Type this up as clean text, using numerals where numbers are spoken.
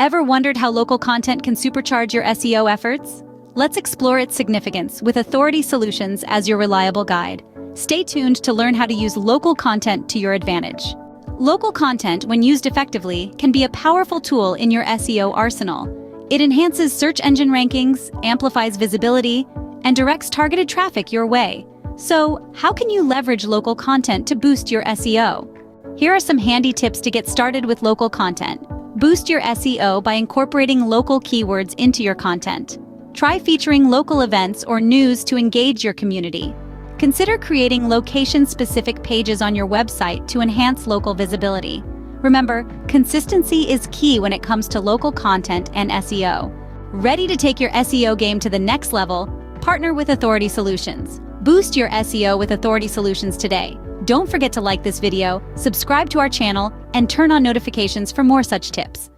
Ever wondered how local content can supercharge your SEO efforts? Let's explore its significance with Authority Solutions as your reliable guide. Stay tuned to learn how to use local content to your advantage. Local content, when used effectively, can be a powerful tool in your SEO arsenal. It enhances search engine rankings, amplifies visibility, and directs targeted traffic your way. So, how can you leverage local content to boost your SEO? Here are some handy tips to get started with local content. Boost your SEO by incorporating local keywords into your content. Try featuring local events or news to engage your community. Consider creating location-specific pages on your website to enhance local visibility. Remember, consistency is key when it comes to local content and SEO. Ready to take your SEO game to the next level? Partner with Authority Solutions. Boost your SEO with Authority Solutions today. Don't forget to like this video, subscribe to our channel, and turn on notifications for more such tips.